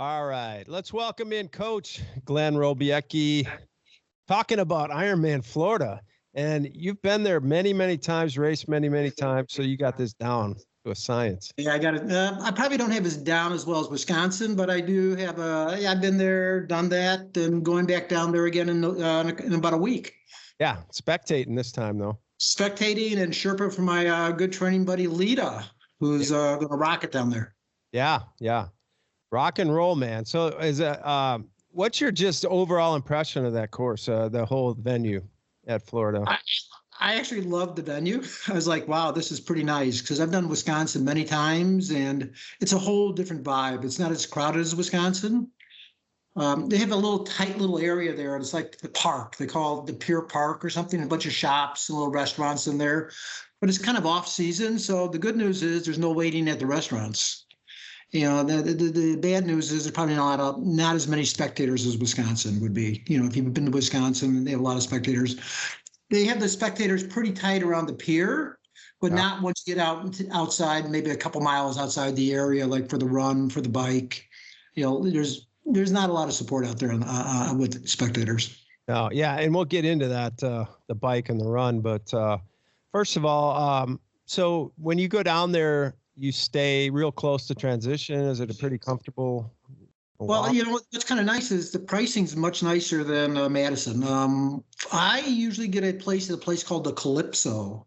All right, let's welcome in Coach Glenn Robiecki, talking about Ironman Florida. And you've been there many, many times, raced many, many times, so you got this down to a science. Yeah, I got it. I probably don't have as down as well as Wisconsin, but I do have I've been there, done that, and going back down there again in about a week. Yeah, spectating this time, though. Spectating and Sherpa for my good training buddy, Lita, who's going to rock it down there. Yeah. Rock and roll, man. So is what's your just overall impression of that course, the whole venue at Florida? I actually loved the venue. I was like, wow, this is pretty nice, because I've done Wisconsin many times, and it's a whole different vibe. It's not as crowded as Wisconsin. They have a little tight little area there. It's like the park. They call it the Pier Park or something, a bunch of shops and little restaurants in there. But it's kind of off season. So the good news is there's no waiting at the restaurants. You know, the bad news is there's probably not as many spectators as Wisconsin would be. You know, if you've been to Wisconsin, they have a lot of spectators. They have the spectators pretty tight around the pier, but not once you get outside, maybe a couple miles outside the area, like for the run, for the bike. You know, there's not a lot of support out there with spectators. Oh, yeah, and we'll get into that, the bike and the run. But first of all, so when you go down there, you stay real close to transition. Is it a pretty comfortable walk? Well, you know, what's kind of nice is the pricing's much nicer than Madison. I usually get a place called the Calypso.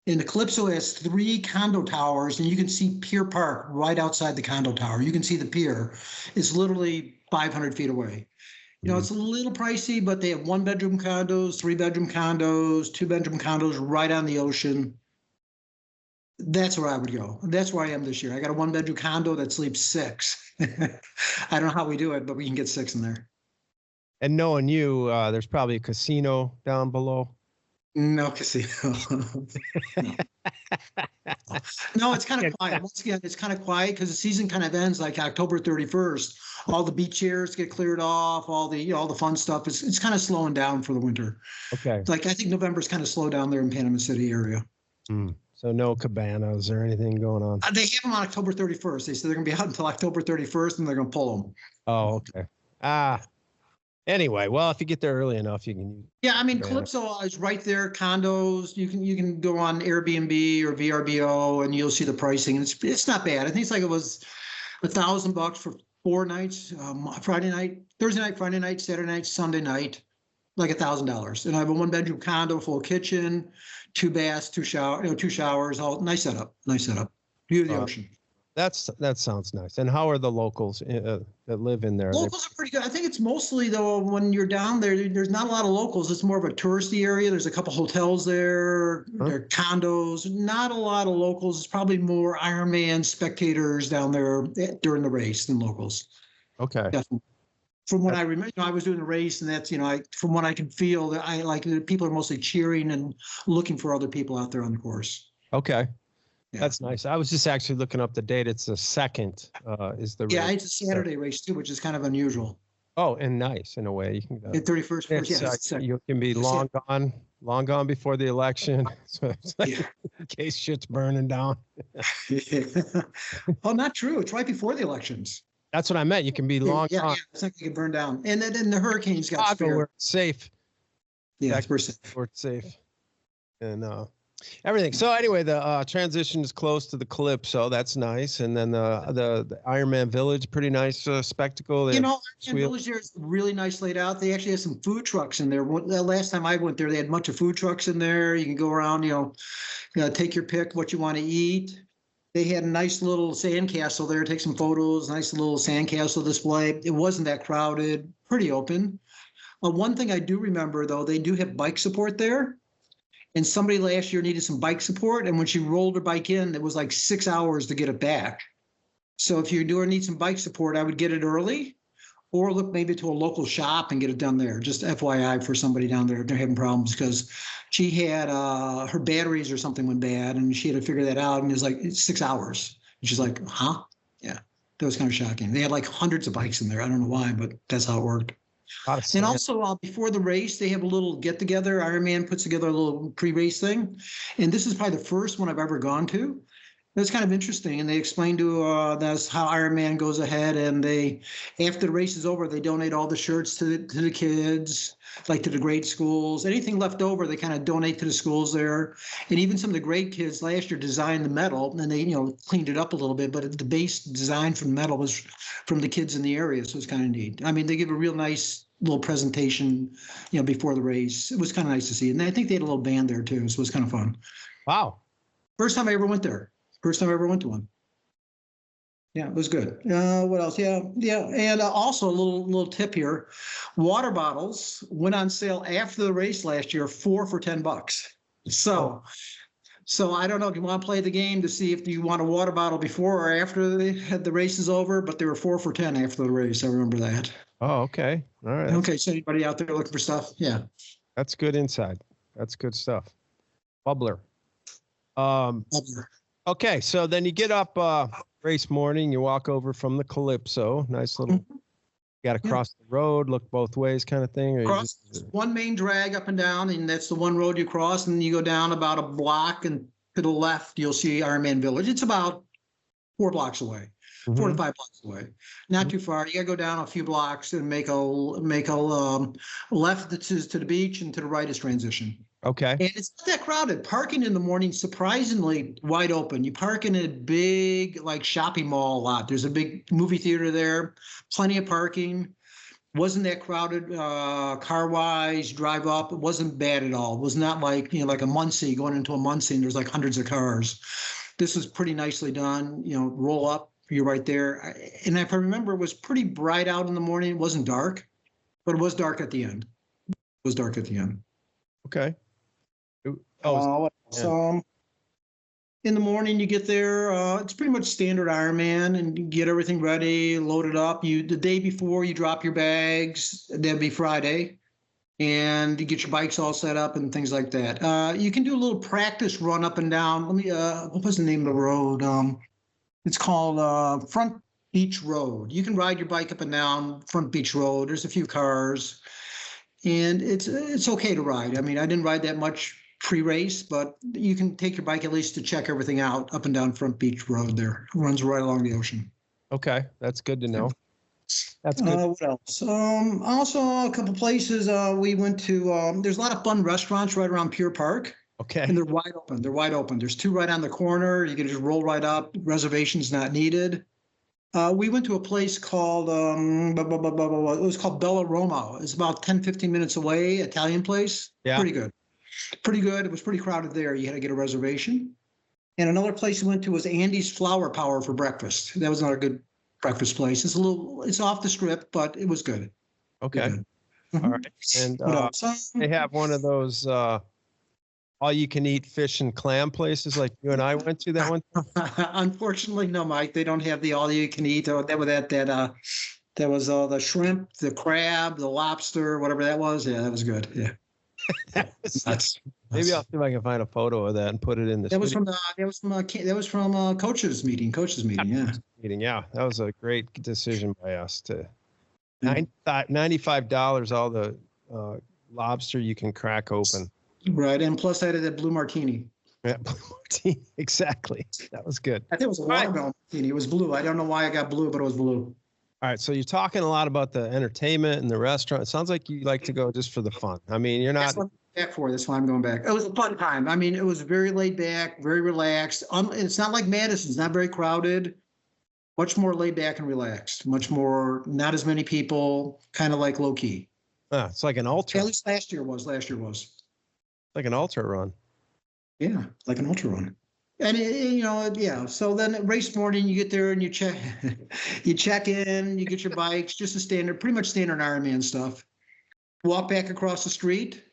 And the Calypso has 3 condo towers, and you can see Pier Park right outside the condo tower. You can see the pier. It's literally 500 feet away. You know, it's a little pricey, but they have 1-bedroom condos, 3-bedroom condos, 2-bedroom condos right on the ocean. That's where I would go. That's where I am this year. I got a 1-bedroom condo that sleeps 6. I don't know how we do it, but we can get 6 in there. And knowing you, there's probably a casino down below. No casino. No, it's kind of quiet. Once again, it's kind of quiet because the season kind of ends like October 31st. All the beach chairs get cleared off. All the fun stuff. It's kind of slowing down for the winter. Okay. Like I think November's kind of slow down there in Panama City area. So no cabanas or anything going on. They have them on October 31st. They said they're going to be out until October 31st, and they're going to pull them. Oh, okay. Anyway, well, if you get there early enough, you can. Yeah, I mean, Calypso is right there. Condos. You can go on Airbnb or VRBO, and you'll see the pricing. And it's not bad. I think it's like it was $1,000 for 4 nights. Thursday night, Friday night, Saturday night, Sunday night, like $1,000. And I have a 1-bedroom condo, full kitchen, 2 baths, 2 showers, all nice setup. View of the ocean. That sounds nice. And how are the locals that live in there? Locals are pretty good. I think it's mostly, though, when you're down there, there's not a lot of locals. It's more of a touristy area. There's a couple hotels there. There are condos. Not a lot of locals. It's probably more Ironman spectators down there during the race than locals. Okay. Definitely. From what I remember, I was doing the race, and that's, from what I can feel, that people are mostly cheering and looking for other people out there on the course. Okay. Yeah. That's nice. I was just actually looking up the date. It's the 2nd is the race. Yeah, it's a Saturday race too, which is kind of unusual. Oh, and nice in a way. You can go. 31st. You can be long gone before the election. So it's like, in case shit's burning down. Oh, not true. It's right before the elections. That's what I meant. You can be long gone. Yeah, it's not going to get burned down. And then the hurricanes got spared. We're safe. Yeah, we're safe. We're safe. And everything. So anyway, the transition is close to the Calypso. That's nice. And then the Ironman Village, pretty nice spectacle. Ironman Village there is really nice laid out. They actually have some food trucks in there. The last time I went there, they had a bunch of food trucks in there. You can go around, take your pick what you want to eat. They had a nice little sandcastle there. Take some photos. Nice little sandcastle display. It wasn't that crowded. Pretty open. One thing I do remember, though, they do have bike support there. And somebody last year needed some bike support, and when she rolled her bike in, it was like 6 hours to get it back. So if you need some bike support, I would get it early, or look maybe to a local shop and get it done there. Just FYI for somebody down there if they're having problems, because she had her batteries or something went bad, and she had to figure that out, and it was like 6 hours. And she's like, huh? Yeah, that was kind of shocking. They had like hundreds of bikes in there. I don't know why, but that's how it worked. And also before the race, they have a little get together. Ironman puts together a little pre-race thing. And this is probably the first one I've ever gone to. That's kind of interesting. And they explained to that's how Ironman goes ahead. And they, after the race is over, they donate all the shirts to the kids, like to the grade schools. Anything left over, they kind of donate to the schools there. And even some of the grade kids last year designed the medal, and they cleaned it up a little bit. But the base design for the medal was from the kids in the area, so it's kind of neat. I mean, they give a real nice little presentation, before the race. It was kind of nice to see. And I think they had a little band there too, so it was kind of fun. Wow. First time I ever went there. First time I ever went to one. Yeah, it was good. What else? Yeah. And also a little tip here: water bottles went on sale after the race last year, 4 for $10. So I don't know if you want to play the game to see if you want a water bottle before or after the race is over, but they were 4 for $10 after the race. I remember that. Oh, okay. All right. Okay, so anybody out there looking for stuff? Yeah. That's good insight. That's good stuff. Bubbler. Okay, so then you get up race morning, you walk over from the Calypso, nice little, you got to cross the road, look both ways kind of thing. Or one main drag up and down, and that's the one road you cross, and you go down about a block, and to the left, you'll see Ironman Village. It's about 4 blocks away, 4 to 5 blocks away. Not too far. You got to go down a few blocks and make a left that is to the beach, and to the right is transition. Okay. And it's not that crowded. Parking in the morning, surprisingly wide open. You park in a big, like, shopping mall lot. There's a big movie theater there, plenty of parking. Wasn't that crowded car-wise, drive up. It wasn't bad at all. It was not like, like a Muncie, going into a Muncie and there's like hundreds of cars. This was pretty nicely done. Roll up, you're right there. And if I remember, it was pretty bright out in the morning. It wasn't dark, but it was dark at the end. It was dark at the end. Okay. In the morning you get there, it's pretty much standard Ironman, and you get everything ready, load it up. The day before you drop your bags, that'd be Friday, and you get your bikes all set up and things like that. You can do a little practice run up and down. What was the name of the road? It's called Front Beach Road. You can ride your bike up and down Front Beach Road. There's a few cars, and it's okay to ride. I mean, I didn't ride that much pre-race, but you can take your bike at least to check everything out up and down Front Beach Road there. It runs right along the ocean. Okay, that's good to know. That's good. What else? Also, a couple places we went to. There's a lot of fun restaurants right around Pier Park. Okay. And they're wide open. They're wide open. There's 2 right on the corner. You can just roll right up. Reservations not needed. We went to a place called, it was called Bella Roma. It's about 10, 15 minutes away, Italian place. Yeah. Pretty good. Pretty good. It was pretty crowded there. You had to get a reservation. And another place we went to was Andy's Flower Power for breakfast. That was not a good breakfast place. It's off the strip, but it was good. Okay. Good. All right. And they have one of those all-you-can-eat fish and clam places like you and I went to that one? Unfortunately, no, Mike. They don't have the all-you-can-eat. That was the shrimp, the crab, the lobster, whatever that was. Yeah, that was good. Yeah. Maybe I'll see if I can find a photo of that and put it in the. That was from coaches meeting. Yeah. Yeah, that was a great decision by us to $95 all the lobster you can crack open. Right, and plus I had that blue martini. Yeah, blue martini. Exactly. That was good. I think it was a watermelon martini. It was blue. I don't know why I got blue, but it was blue. All right, so you're talking a lot about the entertainment and the restaurant. It sounds like you like to go just for the fun. I mean, you're not. That's what I'm back for. That's why I'm going back. It was a fun time. I mean, it was very laid back, very relaxed. It's not like Madison. It's not very crowded. Much more laid back and relaxed. Much more, not as many people. Kind of like low key. It's like an ultra. At least last year was. Like an ultra run. Yeah, like an ultra run. And yeah. So then race morning, you get there and you check in, you get your bikes, just pretty much standard Ironman stuff. Walk back across the street,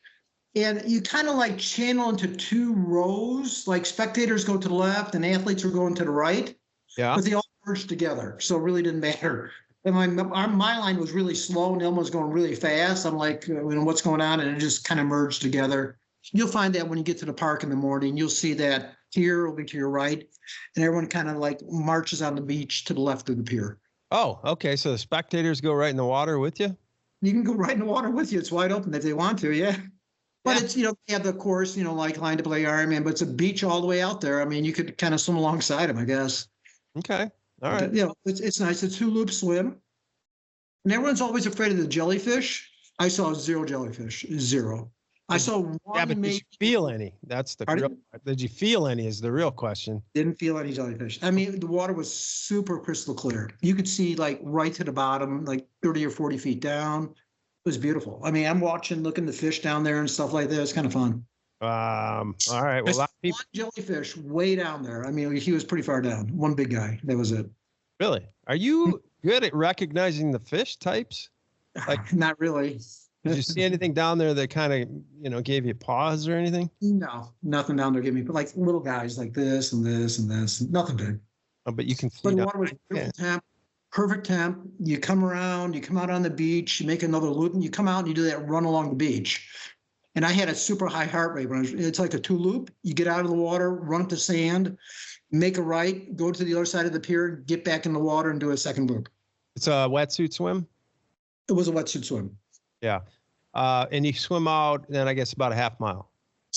and you kind of like channel into 2 rows. Like spectators go to the left, and athletes are going to the right. Yeah. But they all merged together, so it really didn't matter. And my line was really slow, and Ilma was going really fast. I'm like, what's going on? And it just kind of merged together. You'll find that when you get to the park in the morning, you'll see that pier will be to your right, and everyone kind of like marches on the beach to the left of the pier. Oh, okay. So the spectators go right in the water with you? You can go right in the water with you. It's wide open if they want to, yeah. But Yeah. it's, you know, they have the course, you know, like line to play Ironman, but it's a beach all the way out there. I mean, you could kind of swim alongside them, I guess. Okay. All right. You know, it's nice. It's 2-loop swim. And everyone's always afraid of the jellyfish. I saw 0 jellyfish, 0. I saw Yeah, one but did maybe. you feel any? That's the real, Pardon? did you feel any is the real question. Didn't feel any jellyfish. I mean, the water was super crystal clear. You could see like right to the bottom, like 30 or 40 feet down. It was beautiful. I mean, I'm watching, looking at the fish down there and stuff like that. It's kind of fun. All right. Well, a lot of people, One jellyfish way down there. I mean, he was pretty far down. One big guy. That was it. really, are you good at recognizing the fish types? Like, Not really. did you see anything down there that kind of, you know, gave you pause or anything? No, nothing down there. Give me, but like little guys like this and this and this. Nothing big. Oh, but you can see. But the down water was there. perfect temp. Perfect temp. You come around, you come out on the beach, you make another loop, and you come out and you do that run along the beach. And I had a super high heart rate. It's like a 2-loop. You get out of the water, run up the sand, make a right, go to the other side of the pier, get back in the water, and do a second loop. It's a wetsuit swim. It was a wetsuit swim. Yeah. And you swim out, then I guess about a half mile,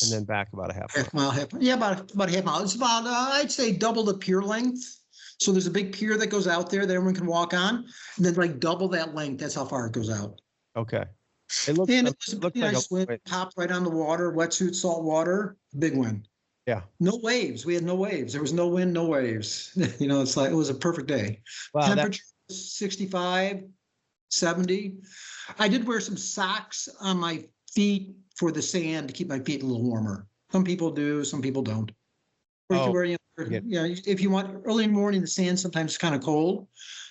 and then back about a half mile. Yeah, about a half mile. It's about I'd say double the pier length. So there's a big pier that goes out there that everyone can walk on, and then like double that length. That's how far it goes out. Okay. It looks, And it was a looked pretty like nice swim. Popped right on the water, wetsuit, salt water, big win. Yeah. No waves. We had no waves. There was no wind, no waves. You know, it's like it was a perfect day. wow, Temperature 65, 70. I did wear some socks on my feet for the sand to keep my feet a little warmer. Some people do, some people don't. Or you Oh, can wear, you know, if you want early in the morning, the sand sometimes is kind of cold.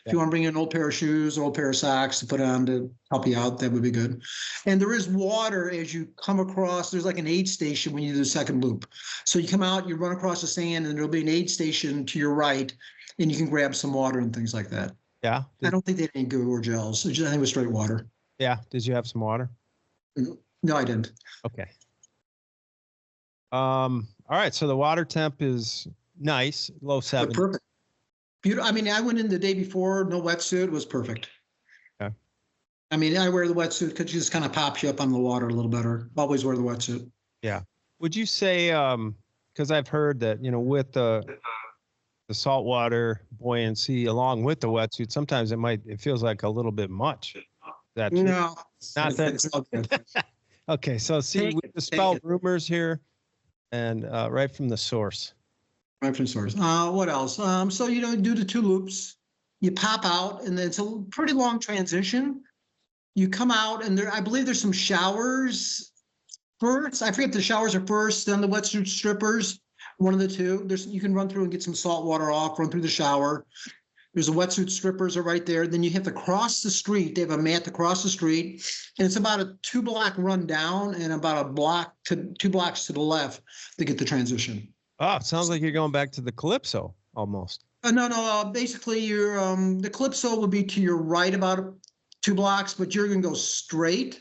If you want to bring in an old pair of shoes, old pair of socks to put on to help you out, that would be good. And there is water as you come across. There's like an aid station when you do the second loop. So you come out, you run across the sand, and there'll be an aid station to your right, and you can grab some water and things like that. yeah. I don't think they had any goo or gels. I think it was straight water. Yeah. Did you have some water? No, I didn't. Okay. All right. So the water temp is nice, low 70. Perfect. Beautiful. I mean, I went in the day before, no wetsuit. It was perfect. Okay. I mean, I wear the wetsuit because it just kind of pops you up on the water a little better. Always wear the wetsuit. Yeah. Would you say, because I've heard that, you know, with the saltwater buoyancy along with the wetsuit, sometimes it feels like a little bit much. That No, not that. it's all good. Okay. So see, Take we it, dispel take it. rumors here and right from the source. Right from source. What else? So you know, do the 2 loops. You pop out, and then it's a pretty long transition. You come out, and I believe there's some showers first. I forget if the showers are first, then the wetsuit strippers. One of the two. You can run through and get some salt water off. Run through the shower. There's a wetsuit strippers are right there. Then you have to cross the street. They have a mat to cross the street, and it's about a 2-block run down and about 2 blocks to the left to get the transition. Oh, it sounds like you're going back to the Calypso almost. No. Basically, the Calypso will be to your right about 2 blocks, but you're going to go straight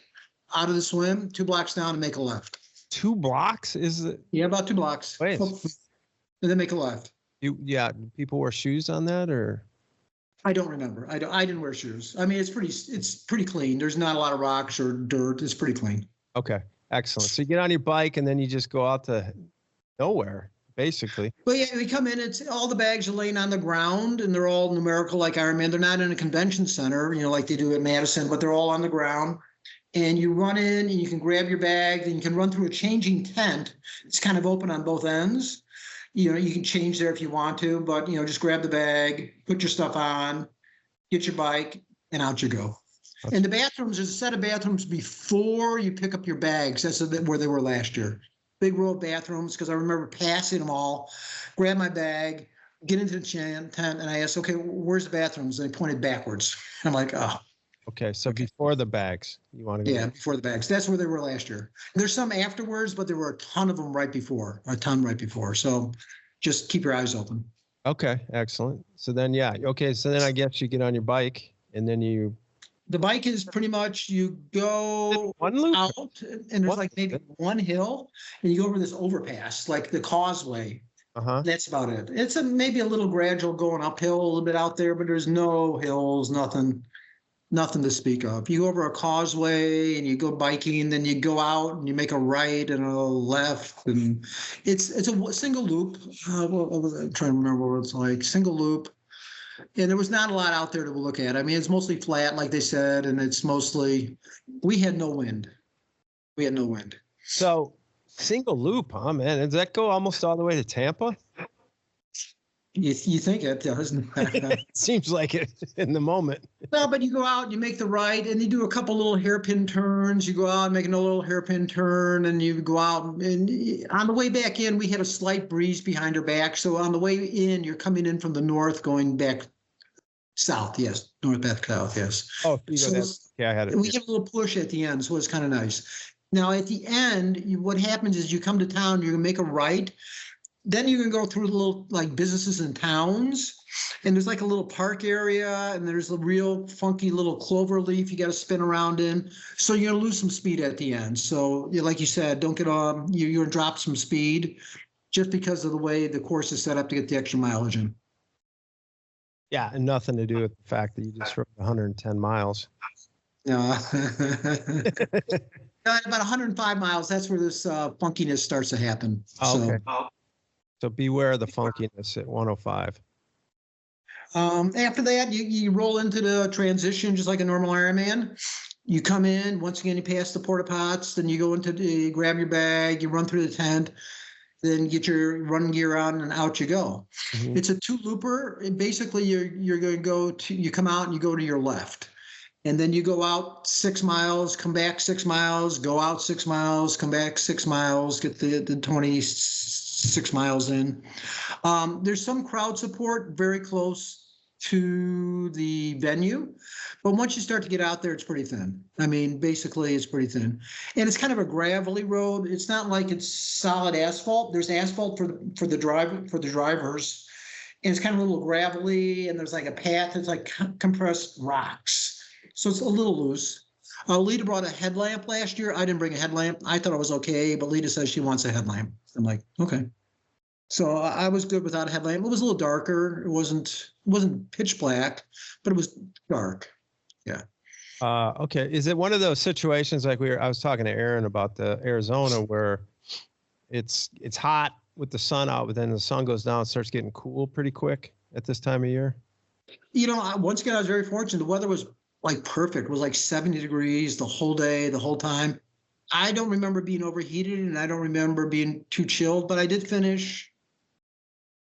out of the swim, 2 blocks down, and make a left. 2 blocks is it? Yeah, about 2 blocks. Wait. And then make a left. Yeah. People wear shoes on that or? I don't remember. I didn't wear shoes. I mean, it's pretty clean. There's not a lot of rocks or dirt. It's pretty clean. Okay. Excellent. So you get on your bike and then you just go out to nowhere, basically. But yeah, we come in, it's all the bags are laying on the ground and they're all numerical like Ironman. They're not in a convention center, you know, like they do at Madison, but they're all on the ground. And you run in and you can grab your bag, then you can run through a changing tent. It's kind of open on both ends. You know, you can change there if you want to, but you know, just grab the bag, put your stuff on, get your bike, and out you go. And the bathrooms, there's a set of bathrooms before you pick up your bags. That's where they were last year. Big row of bathrooms, because I remember passing them all, grab my bag, get into the tent, and I asked, okay, where's the bathrooms? And they pointed backwards. I'm like, oh. Okay, so before the bags, you want to go? Yeah, before the bags. That's where they were last year. There's some afterwards, but there were a ton of them right before, So just keep your eyes open. Okay, excellent. So then, yeah, okay, so then I guess you get on your bike and then you. The bike is pretty much you go One loop? out and there's like maybe one hill and you go over this overpass, like the causeway. Uh-huh. That's about it. It's maybe a little gradual going uphill a little bit out there, but there's no hills, nothing. nothing to speak of. You go over a causeway and you go biking, then you go out and you make a right and a left, and it's a single loop. I'm trying to remember what it's like. Single loop. And there was not a lot out there to look at. I mean, it's mostly flat, like they said, and it's mostly, we had no wind. We had no wind. So single loop, huh, man? Does that go almost all the way to Tampa? You think it doesn't? It seems like it in the moment. No, but you go out, you make the right, and you do a couple little hairpin turns. You go out and make another little hairpin turn, and you go out. And on the way back in, we had a slight breeze behind our back. So on the way in, you're coming in from the north, going back south. Yes, north, back south. Yes. Oh, so yeah, I had it. We get a little push at the end, so it's kind of nice. Now at the end, what happens is you come to town, you're gonna make a right. Then you can go through little like businesses and towns, and there's like a little park area, and there's a real funky little clover leaf you got to spin around in. So you're gonna lose some speed at the end. So like you said, don't get you're gonna drop some speed just because of the way the course is set up to get the extra mileage in. Yeah, and nothing to do with the fact that you just rode 110 miles. No. About 105 miles, that's where this funkiness starts to happen. Okay. So beware of the funkiness at 105. After that, you roll into the transition just like a normal Ironman. You come in, once again, you pass the porta pots, then you go you grab your bag, you run through the tent, then get your running gear on, and out you go. Mm-hmm. It's a two-looper. And basically, you're going to you come out and you go to your left. And then you go out 6 miles, come back 6 miles, go out 6 miles, come back 6 miles, get the 26 miles in. There's some crowd support very close to the venue, but once you start to get out there, it's pretty thin. I mean, basically, it's pretty thin. And it's kind of a gravelly road. It's not like it's solid asphalt. There's asphalt for the drivers. And it's kind of a little gravelly, and there's like a path that's like compressed rocks. So it's a little loose. Lita brought a headlamp last year. I didn't bring a headlamp. I thought it was okay, but Lita says she wants a headlamp. I'm like, okay. So I was good without a headlamp. It was a little darker. It wasn't pitch black, but it was dark. Yeah. Okay. Is it one of those situations like I was talking to Aaron about the Arizona where it's hot with the sun out, but then the sun goes down and starts getting cool pretty quick at this time of year? You know, once again, I was very fortunate. The weather was like perfect. It was like 70 degrees the whole day, the whole time. I don't remember being overheated, and I don't remember being too chilled, but I did finish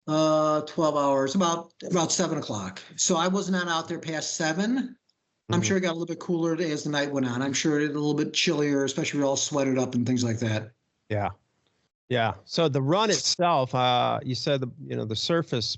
12 hours, about 7 o'clock. So I was not out there past 7. I'm sure it got a little bit cooler as the night went on. I'm sure it a little bit chillier, especially we all sweated up and things like that. Yeah. Yeah. So the run itself, you said the surface,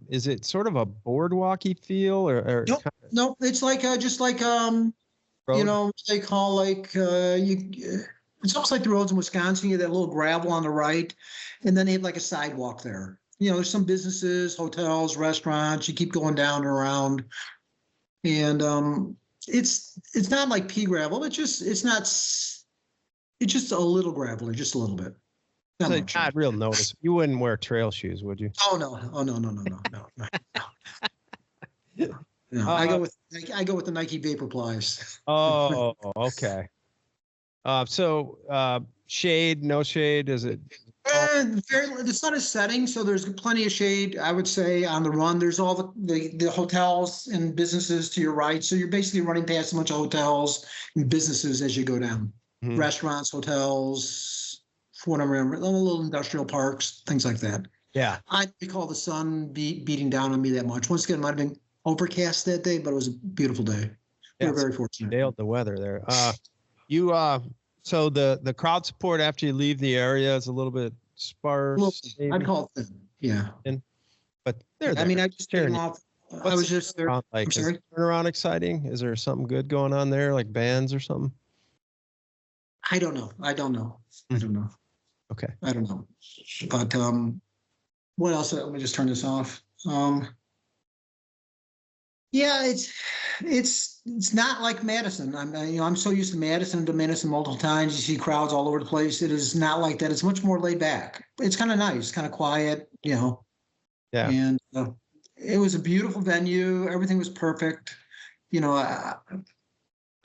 is it sort of a boardwalky feel or Nope. It's like just like what they call like it's almost like the roads in Wisconsin. You have that little gravel on the right, and then they have like a sidewalk there. There's some businesses, hotels, restaurants. You keep going down and around, and it's not like pea gravel. It's just a little gravelly, just a little bit. Not real notice. You wouldn't wear trail shoes, would you? Oh no. No, I go with the Nike Vaporflies. Oh, okay. So shade, no shade, is it? The sun is setting, so there's plenty of shade, I would say, on the run. There's all the hotels and businesses to your right. So you're basically running past a bunch of hotels and businesses as you go down. Mm-hmm. Restaurants, hotels, for what I remember, little industrial parks, things like that. Yeah. I don't recall the sun beating down on me that much. Once again, it might have been overcast that day, but it was a beautiful day. Yeah, we're very fortunate. Nailed the weather there. So the crowd support after you leave the area is a little bit sparse. I'd call it thin. Yeah. But they're there. I mean, I just came off. I was just there. Like, is turnaround exciting? Is there something good going on there, like bands or something? I don't know. Okay. I don't know. But what else? Let me just turn this off. Yeah, it's not like Madison. I'm so used to Madison, to Madison multiple times. You see crowds all over the place. It is not like that. It's much more laid back. It's kind of nice, kind of quiet, Yeah. And it was a beautiful venue. Everything was perfect.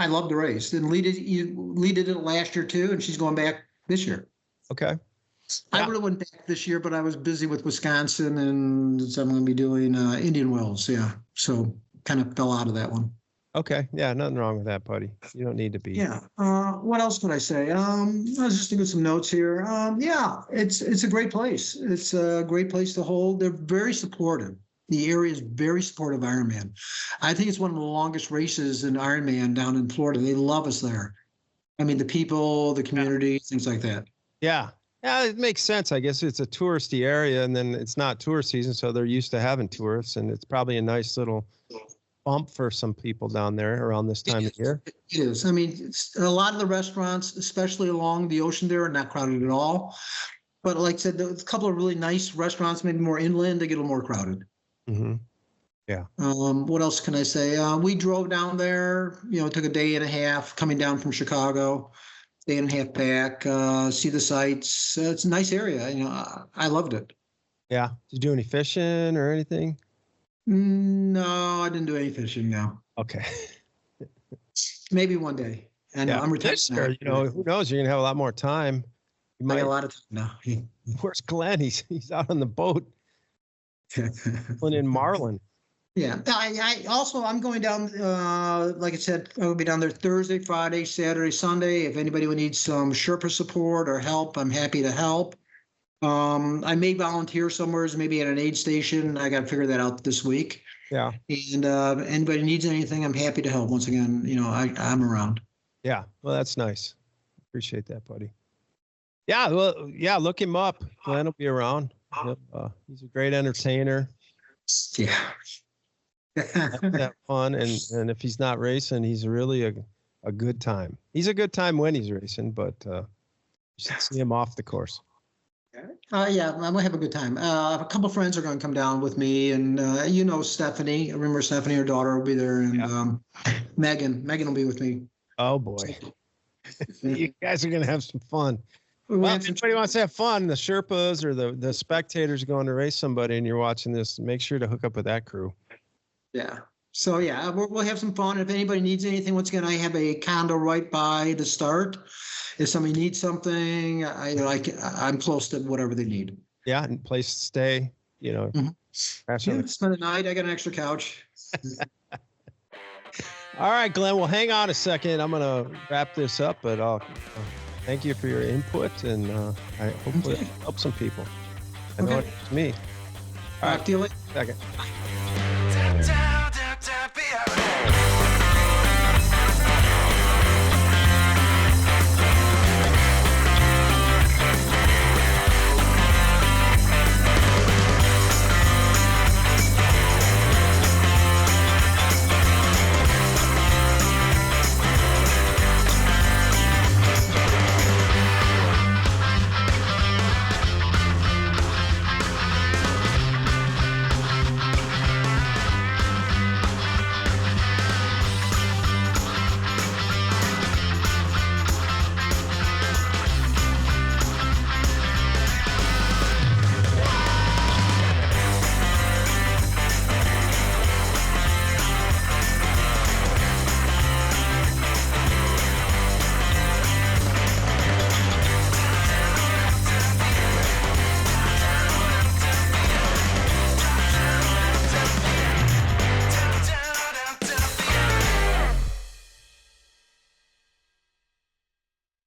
I love the race. And Lee did it last year too, and she's going back this year. Okay. I Yeah. would have went back this year, but I was busy with Wisconsin, and so I'm going to be doing Indian Wells. Yeah, so kind of fell out of that one. Okay. Yeah, nothing wrong with that, buddy. You don't need to be. Yeah. What else could I say? I was just looking at some notes here. Yeah, it's a great place. It's a great place to hold. They're very supportive. The area is very supportive of Ironman. I think it's one of the longest races in Ironman down in Florida. They love us there. I mean, the people, the community, things like that. Yeah. Yeah, it makes sense. I guess it's a touristy area, and then it's not tourist season, so they're used to having tourists, and it's probably a nice little bump for some people down there around this time of year. It is. I mean, a lot of the restaurants, especially along the ocean there, are not crowded at all. But like I said, there's a couple of really nice restaurants, maybe more inland, they get a little more crowded. Mm-hmm. Yeah. What else can I say? We drove down there, it took a day and a half coming down from Chicago, day and a half back, see the sights. It's a nice area. I loved it. Yeah. Did you do any fishing or anything? No, I didn't do any fishing. No. Okay. Maybe one day. And Yeah. I'm retired. Who knows? You're gonna have a lot more time. You I might. got a lot of time now. Where's Glenn? He's out on the boat, pulling in marlin. Yeah. I'm going down, like I said, I'll be down there Thursday, Friday, Saturday, Sunday. If anybody would need some Sherpa support or help, I'm happy to help. I may volunteer somewhere, maybe at an aid station. I got to figure that out this week. Yeah. And anybody needs anything, I'm happy to help. Once again, I'm around. Yeah. Well, that's nice. Appreciate that, buddy. Yeah. Well, yeah. Look him up. Glenn will be around. He's a great entertainer. Yeah. Have fun, and if he's not racing, he's really a good time. He's a good time when he's racing, but you should see him off the course. Yeah, I'm gonna have a good time. A couple of friends are gonna come down with me, and Stephanie. I remember Stephanie, her daughter, will be there, and Megan will be with me. Oh boy, you guys are gonna have some fun. We Well, have if some- anybody wants to have fun, the Sherpas or the spectators going to race somebody, and you're watching this, make sure to hook up with that crew. Yeah. So yeah, we'll have some fun. If anybody needs anything, once again, I have a condo right by the start. If somebody needs something, I'm close to whatever they need. Yeah, and place to stay. Crash on Yeah, the- spend the night. I got an extra couch. All right, Glenn. Well, hang on a second. I'm gonna wrap this up, but I'll thank you for your input, and I hopefully Okay. help some people. I know Okay. it's me. All right. Talk to you later. Second.